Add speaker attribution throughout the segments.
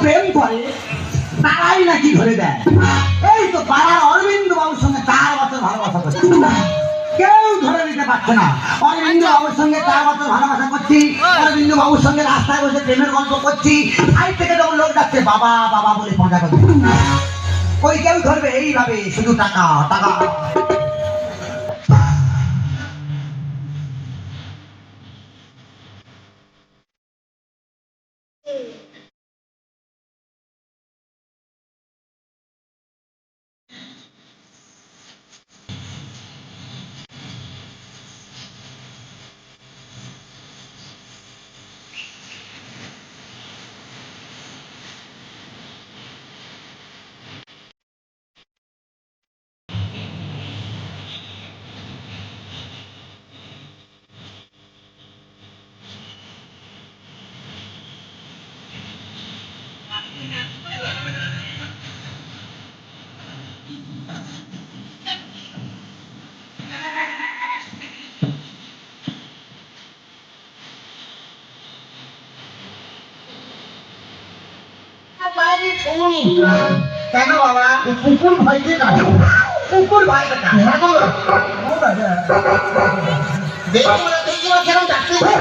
Speaker 1: প্রেম করে তারাই নাকি ধরে দেয়। এই তো পাড়ার অরবিন্দ বাবুর সঙ্গে 4 বছর ভালোবাসা করছি, কেউ ধরে নিতে পারছে না। অরবিন্দ বাবুর সঙ্গে 4 বছর ভালোবাসা করছি, অরবিন্দ বাবুর সঙ্গে রাস্তায় বসে প্রেমের গল্প করছি, সাইড থেকে যখন লোক যাচ্ছে বাবা বাবা বলে মজা করছে, ওই কেউ ধরবে? এইভাবে শুধু টাকা টাকা। কেন বাবা? কুকুর ভয়তে কাটে, কুকুর ভয়তে কাটে।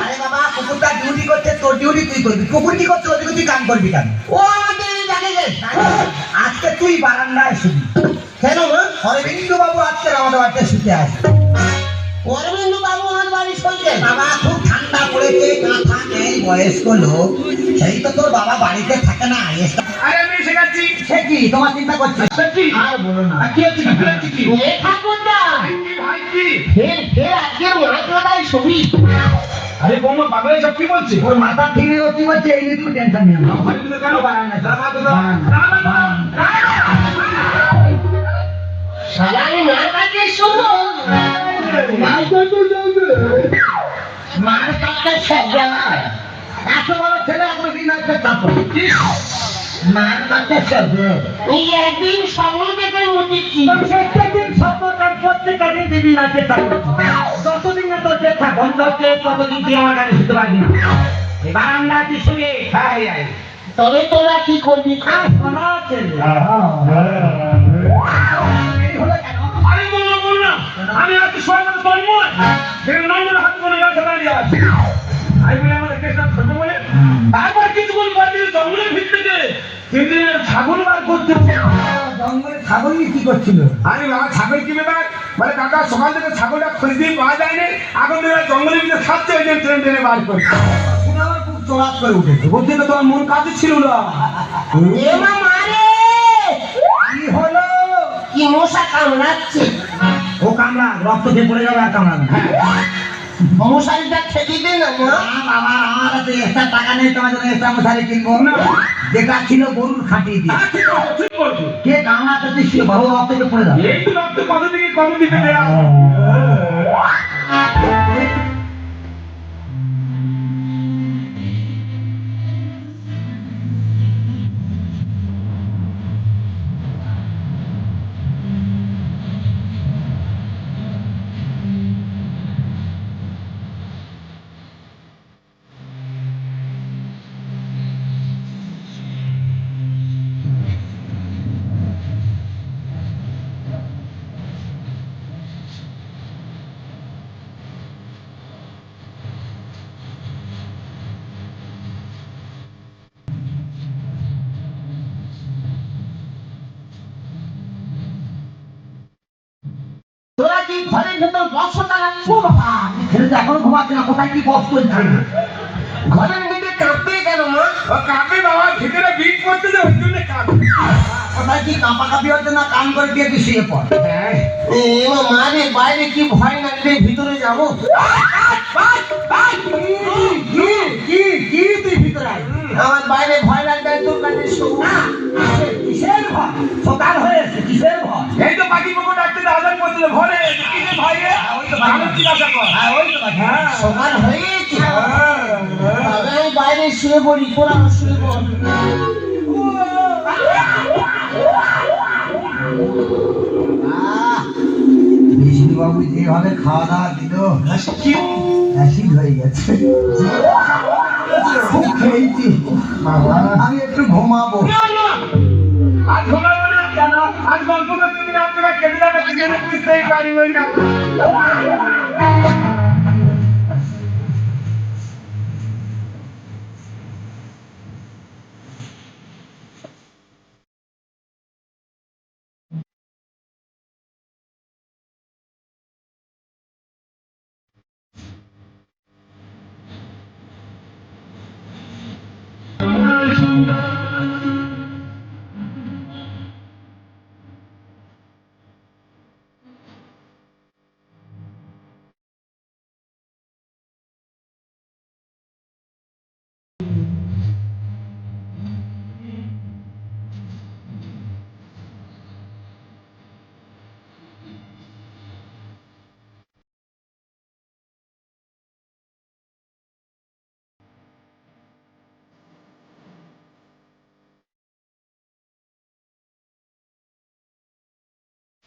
Speaker 1: আরে বাবা, কুকুরটা ডিউটি করছে, তোর ডিউটি তুই করবি। কুকুর কি করছে ওদিকে তুই কাম করবি কেন? ও আমাদের জানে যে আজকে তুই বারান্দায় শুবি কেন? অরবিন্দ বাবু আজকে আমাদের বাড়িতে শুতে আসবে। অরবিন্দ বাবু আমার বাড়ি শুনছে? বাবা খুব ঠান্ডা পড়েছে, কাঁথা নেই, বয়স্ক লোক, সেই তো তোর বাবা বাড়িতে থাকে না।
Speaker 2: আরে আমি এসে গেছি।
Speaker 1: সে কি তোমার চিন্তা করছিস?
Speaker 2: আর বলো না। কি হচ্ছে? কি হচ্ছে? কি
Speaker 1: ঠাকুরদা
Speaker 2: ভাই কি?
Speaker 1: ফের আজকের মাথাটাই ছবি।
Speaker 2: আরে বৌমা পাগল সব কি বলছে?
Speaker 1: ওর মাথা ঠিক নেই, কি বলছে এই নিয়ে তুমি টেনশন নিও না।
Speaker 2: ঘরে ঢুকে কেন বারান্দা? দাঁড়া তো
Speaker 1: সালামি না কাটে শুনো, মার কাটতে সব জায়গায় এত বড় ছেলে এখনো দিন আসতে চাপ মার কাটতে সব। এই একদিন সময় দেখে উঠেছি, প্রত্যেকদিন সপ্তাহ প্রত্যেকটা দিন দিদি নাচে চাপ। যতদিন না তোর চেষ্টা বন্ধ হচ্ছে ততদিন তুই আমার গাড়ি শুতে পারবি না। এই বারান্দা তুই শুয়ে তবে তোরা কি করবি?
Speaker 2: আরে বল না, আমি আজ সময় মতো তোর মুখ দেখে নয় মনে হাত মনে গেছে দাঁড়িয়ে আছে। আই বলে আমাদের কেসটা থাকবে বলে তারপর কিছুক্ষণ পর দিয়ে জঙ্গলের ভিতরে কিন্তু ছাগল বার করতে।
Speaker 1: জঙ্গলে ছাগল কি করছিল?
Speaker 2: আরে বাবা ছাগল কি ব্যাপার? মানে কাকা সকাল থেকে ছাগলটা খোঁজতেই পাওয়া যায়নি, এখন তোরা জঙ্গলের ভিতরে খাচ্ছে, ওই জন্য ট্রেন ট্রেনে বার করছে।
Speaker 1: আমার খুব চড়াত করে উঠেছে,
Speaker 2: বলতে তো তোমার মন কাজে ছিল না।
Speaker 1: কি হলো?
Speaker 3: কি মশা কামড়াচ্ছে?
Speaker 1: ও কামড়া, রক্ত দিয়ে পড়ে যাবে আর কামড়াবে।
Speaker 3: মশারিটা খেতে দে না মা।
Speaker 1: বাবা আমার কাছে এক্সট্রা টাকা নেই, তোমার জন্য এক্সট্রা মশারি কিনবো না। যেটা ছিল গরুর খাটিয়ে দিয়ে
Speaker 2: ঠিক বলছো।
Speaker 1: কে কামড়াতে তুই বাবু রক্ত দিয়ে পড়ে যাবে।
Speaker 2: এই তো রক্ত কত থেকে কত দিতে দেয়া।
Speaker 1: তোরা কি ঘরের ভেতর বস্তা রাখছো? বাবা ছেলেটা এখনো ঘুমাচ্ছে না, কোথায় কি বস চলছে?
Speaker 3: ঘরের মধ্যে কাঁপতে কেন মা?
Speaker 2: ও কাঁপে বাবা, ভিতরে বিট করতে যে ওই জন্য কাঁপে।
Speaker 1: কোথায় কি কাঁপা কাঁপি হচ্ছে না? কান করে দিয়ে তুই শুয়ে পড়।
Speaker 3: মা রে, বাইরে কি ভয় লাগবে, ভিতরে যাবো?
Speaker 1: কি তুই ভিতরে আয়।
Speaker 3: আমার বাইরে ভয় লাগবে, তোর কাছে শোবো না।
Speaker 1: কিসের ভয়? সকাল হয়েছে, কিসের ভয়?
Speaker 2: এই তো পাখি পোকো ডাকতে আজান করতে ভরে কিসে ভাই রে?
Speaker 1: ওই তো
Speaker 2: ভালো জিজ্ঞাসা কর।
Speaker 1: ওই তো
Speaker 2: হ্যাঁ
Speaker 3: সকাল হয়েছে, তবে আমি বাইরে শুয়ে পড়ি, তোরা শুয়ে পড়।
Speaker 1: বিষ্ণুবাবু যেভাবে খাওয়া দাওয়া দিল অ্যাসিড হয়ে গেছে। খুব খেয়েছি, আমি একটু ঘুমাবো।
Speaker 2: বাড়ি বই না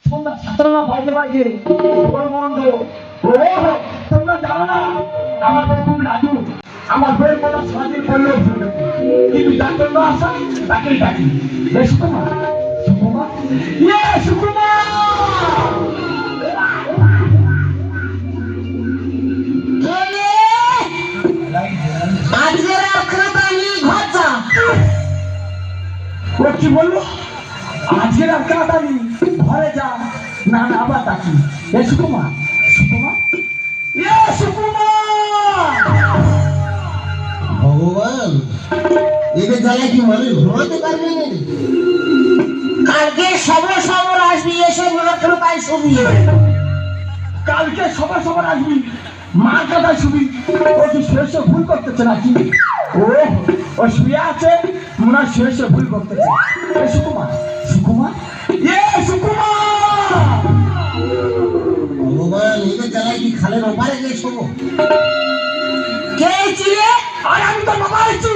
Speaker 1: তোমরা ছাত্ররা ভয় পাইছে বড় বন্ধু তোমরা জানো না আমার খুব লাজু আমার বইয়ের কথা সারাদিন পড়লেও ভুলে কিন্তু যার জন্য আসা তাকেই ডাকি সুকুমার সুকুমার সুকুমার
Speaker 3: আজকে রাখা নিয়ে ঘরটা
Speaker 1: ও কি বললো আজকে রাখা ঘরে যা না না আবার ডাকি সুকুমার সুকুমার সুকুমার
Speaker 3: ভগবান এদের জ্বালায় কি মানুষ ঘুমাতে পারবে না কালকে সবার সবার আসবি এসে মাত্র তাই ছবি
Speaker 1: কালকে সবার আসবি মার কথায় শুবি ও কি শুয়ে ভুল করতেছে নাকি ও শুয়ে আছে মনে হয় শুয়ে ভুল করতেছে সুকুমার সুকুমার সুকুমার
Speaker 3: ভগবান এদের জ্বালায় কি খালের ওপারে গিয়ে শোবো কে ছিলে
Speaker 1: আর আমি তো বাবা আছি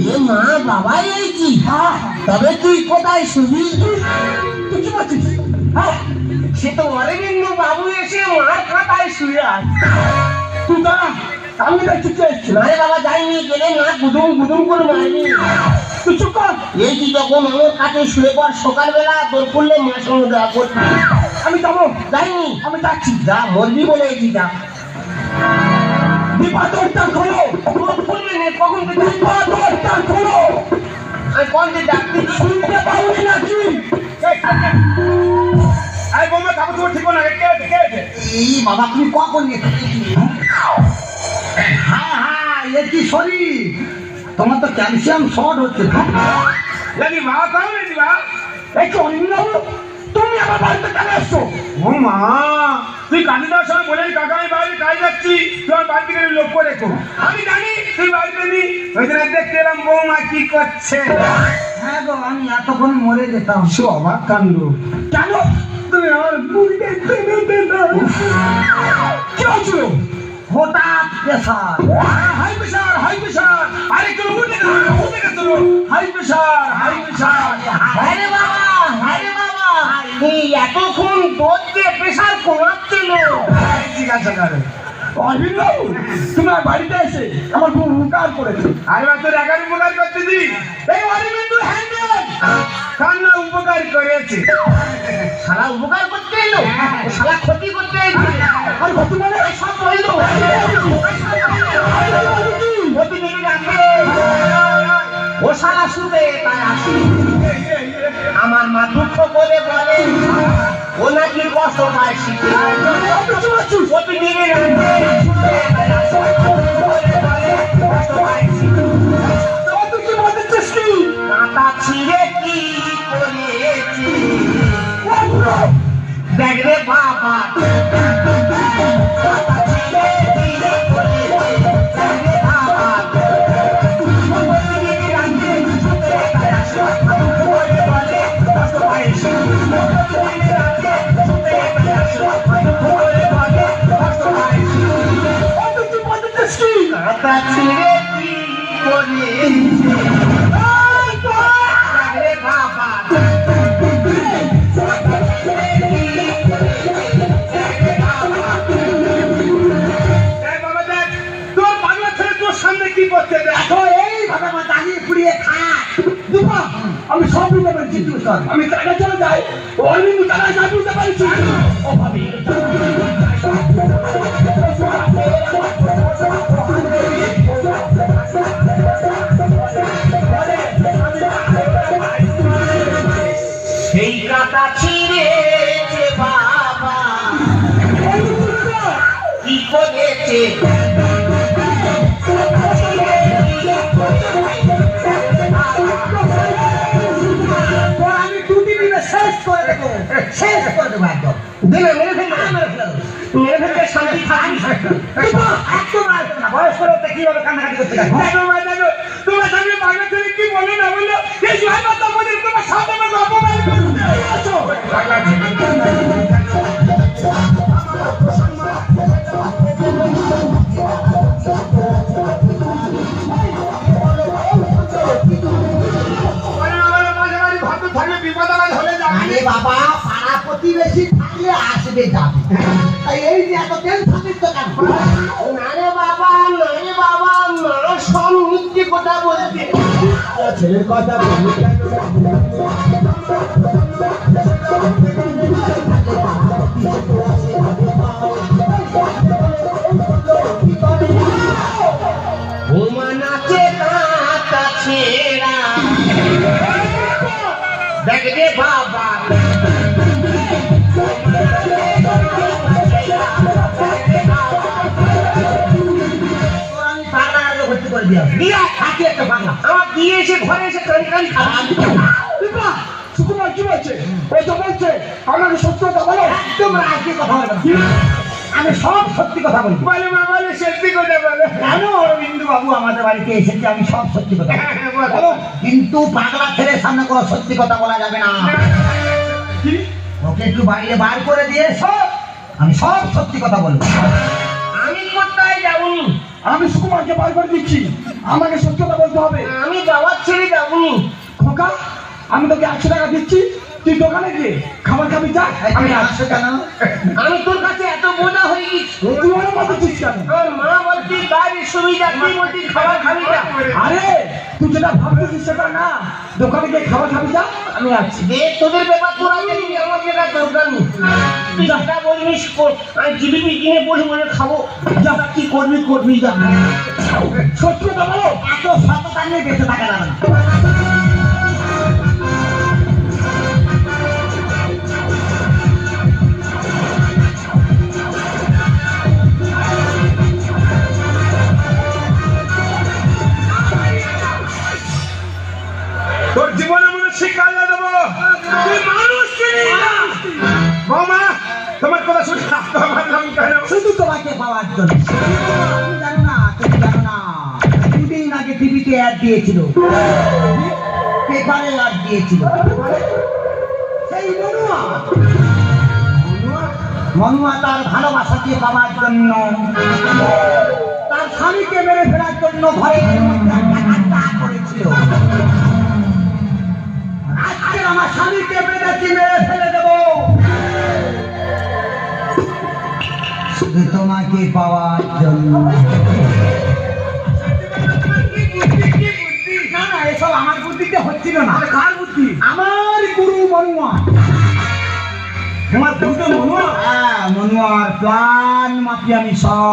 Speaker 3: এ মা বাবাই এইছি তবে তুই কোথায় শুবি
Speaker 1: তুই কি বলছিস হ্যাঁ
Speaker 3: সে তো অরবিন্দ বাবু এসে মার খাতায় শুয়ে আছে
Speaker 1: তুই দাঁড়া আমি দেখতে চেয়েছিলাম
Speaker 3: আরে বাবা যাইনি গেলে মা গুদুম গুদুম করে মারবি
Speaker 1: তুই চুপ কর
Speaker 3: এই তুই তখন আমার কাছে শুয়ে পর সকালবেলা তোর করলে মার সঙ্গে দেওয়া করবি
Speaker 1: আমি যাবো
Speaker 3: যাইনি
Speaker 1: আমি যাচ্ছি
Speaker 3: যা মরবি বলে এসি যা
Speaker 1: বিপাদরটা খোলো
Speaker 3: খুলবি না কখন তুই
Speaker 1: বিপাদরটা খোলো
Speaker 3: আমি কোন দিন ডাকতে
Speaker 1: শুনতে পাওনি নাকি
Speaker 2: আই বোমা কাপড় তোমার ঠিক না কে আছে
Speaker 3: এই বাবা তুমি কখন
Speaker 1: হ্যাঁ এ কি শরীর তোমার তো ক্যালসিয়াম শর্ট হচ্ছে
Speaker 2: লাগি মা কাও রে দিবা
Speaker 1: এই কি অনিন্দ তুমি আমার বাড়িতে কেন এসছো
Speaker 2: ও মা তুই কাজে যাওয়ার সময় বলে কাকা আমি বাইরে কাজ যাচ্ছি তুই আমার বাড়ি থেকে লক্ষ্য রেখো আমি জানি তুই বাড়িতে নি ওই দিন দেখতে এলাম বৌমা কি করছে
Speaker 1: হ্যাঁ গো আমি এতক্ষণ মরে যেতাম
Speaker 2: সে অবাক কাণ্ড
Speaker 1: কেন
Speaker 2: তুমি আমার বুড়িকে টেনে টেনে
Speaker 1: কি হচ্ছিল হঠাৎ প্রেসার
Speaker 2: হাই প্রেসার আরে কেউ উঠে গেছে হাই প্রেসার
Speaker 3: আরে বাবা এই এতক্ষণ তোর যে প্রেশার কমাচ্ছিল
Speaker 2: ঠিক আছে কারে
Speaker 1: অনিন্দ তোমার বাড়িতে এসে আমার খুব উপকার করেছে
Speaker 2: আরে বা তোর একার উপকার করতে দি এই অরিবিন্দু হ্যান্ডেল কান্না উপকার করেছে
Speaker 3: সারা উপকার করতে এলো সারা ক্ষতি করতে এলো
Speaker 1: আর কত মানে
Speaker 3: সব রইল ক্ষতি নিবি রাখবে ও সারা শুবে তাই আসি আমার মা দুঃখ করে বলে ও নাকি কষ্ট পায় শিখে ক্ষতি নিবি রাখবে কষ্ট পায় শিখে
Speaker 1: তুই কি বলতেছিস কি
Speaker 3: কাঁটা ছিঁড়ে কি করেছি দেখ রে বাবা কাঁটা ছিঁড়ে কি করেছি দেখ রে বাবা কাঁটা ছিঁড়ে কি করেছি দেখ রে বাবা
Speaker 2: এই বাবা দেখ তোর বাংলা ছেলে তোর সামনে কি করছে দেখ
Speaker 1: তো এইভাবে আমার দাঁড়িয়ে পুড়িয়ে খায় দুপা
Speaker 2: আমি সব বুঝতে পারছি আমি টাকা চলে যাই ওর কিন্তু টাকা যা বুঝতে পারছি ও ভাবি
Speaker 3: সেই কাটা ছিঁড়েছে বাবা কি করেছে
Speaker 1: আমি 2-3 দিনে শেষ করে দেবো একদম
Speaker 3: দিলে মেরে ফেলবে শান্তি থাকি
Speaker 1: একদম না বয়স করে ওতে কিভাবে কান্নাকাটি করতে গেছে
Speaker 2: তোমার সামনে বাংলা ছেলে কি বলে না বললো এই জয় মাতা বলে তোমার সামনে আমাকে অপমান
Speaker 1: আরে বাবা পাড়া প্রতিবেশী থাকলে আসবে যাবে তাই এই যে এত টেনশন তো কেন
Speaker 3: নারে বাবা মা সব মিথ্যে কথা বলছে
Speaker 1: ছেলের কথা বলি
Speaker 3: বোমা নাচে কাটা ছেড়া দেখবে বাবা
Speaker 1: আমি পাগলা আগে ভর্তি করে দিও দিয়া থাকি একটা পাগলা
Speaker 3: আমার দিয়ে এসে ঘরে এসে কানি কানি
Speaker 2: দিপা সুকুমার কি বলছে ওই তো বলছে আমাকে সত্য কথা বলো
Speaker 1: একদম রাজি কথা বলবে না। আমি সব সত্যি কথা বলবো
Speaker 2: বলে মা বলে সত্যি কথা বলে
Speaker 1: কেন অরবিন্দু বাবু আমাদের বাড়িতে এসেছে আমি সব সত্যি কথা বলবো।
Speaker 2: বলো
Speaker 1: কিন্তু পাগলা ছেলের সামনে কোনো সত্যি কথা বলা যাবে না
Speaker 2: কি
Speaker 1: ওকে একটু বাইরে বার করে দিয়ে সব আমি সব সত্যি কথা বলবো
Speaker 3: আমি কোথায় যাবনি
Speaker 2: আমি সুকুমারকে বার করে দিচ্ছি আমাকে সত্য কথা বলতে হবে
Speaker 3: আমি বাবার ছেড়ে যাবনি
Speaker 2: খোকা আমি তোকে 100 টাকা দিচ্ছি তুই দোকানে গিয়ে খাবার খাবি যা
Speaker 1: আমি আসছে কেন
Speaker 3: আমি তোর কাছে এত বোঝা হয়ে গেছি
Speaker 2: তুই অনেক কথা দিচ্ছিস কেন
Speaker 3: আমার মা বলছি গাড়ির সুবিধা তুই বলছি খাবার খাবি যা
Speaker 2: আরে তুই যেটা ভাবতেছিস সেটা না দোকানে গিয়ে খাবার খাবি যা আমি আসছি
Speaker 3: যে তোদের ব্যাপার তোরা জানি আমার যেটা দরকার নেই তুই যেটা বলবি কর আমি জিলিপি কিনে বসে বসে খাবো
Speaker 2: যা কি করবি যা সত্যি কথা বলো
Speaker 1: এত সততা নিয়ে বেঁচে থাকা যাবে না
Speaker 2: তোর জীবনে মনে শিক্ষা দেবো তুই মানুষ চিনি না মামা তোমার কথা শুনে আমার নাম কেন
Speaker 1: শুধু তোমাকে পাওয়ার জন্য তুমি জানো না দুদিন আগে টিভিতে অ্যাড দিয়েছিল পেপারে অ্যাড দিয়েছিল সেই মনুয়া তার ভালোবাসাকে পাওয়ার জন্য তার স্বামীকে মেরে ফেলার জন্য ঘরে করেছিল আজকে আমার স্বামীকে মেরেছি মেরে ফেলে দেবো শুধু তোমাকে পাওয়ার জন্য না না এসব আমার বুদ্ধিতে হচ্ছিল না
Speaker 2: কার বুদ্ধি
Speaker 1: আমার গুরু মনুয়া
Speaker 2: তোমার দুটো মনুয়া
Speaker 1: হ্যাঁ মনুয়ার প্ল্যান মাফিয়া আমি সব